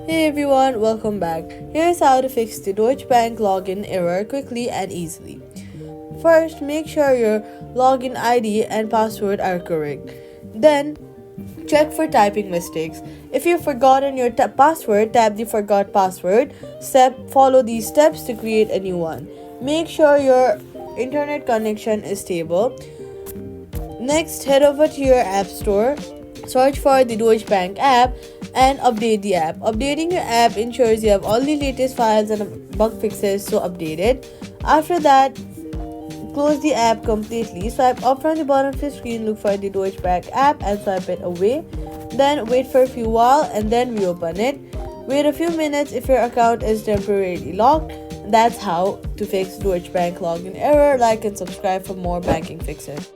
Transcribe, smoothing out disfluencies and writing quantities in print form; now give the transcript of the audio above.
Hey everyone, welcome back. Here's how to fix the Deutsche Bank login error quickly and easily. First, make sure your login ID and password are correct. Then, check for typing mistakes. If you've forgotten your password, tap the forgot password step. Follow these steps to create a new one. Make sure your internet connection is stable. Next, head over to your app store. Search for the Deutsche Bank app and update the app. Updating your app ensures you have all the latest files and bug fixes, so update it. After that, close the app completely. Swipe up from the bottom of the screen, look for the Deutsche Bank app and swipe it away. Then wait for a few while and then reopen it. Wait a few minutes if your account is temporarily locked. That's how to fix Deutsche Bank login error. Like and subscribe for more banking fixes.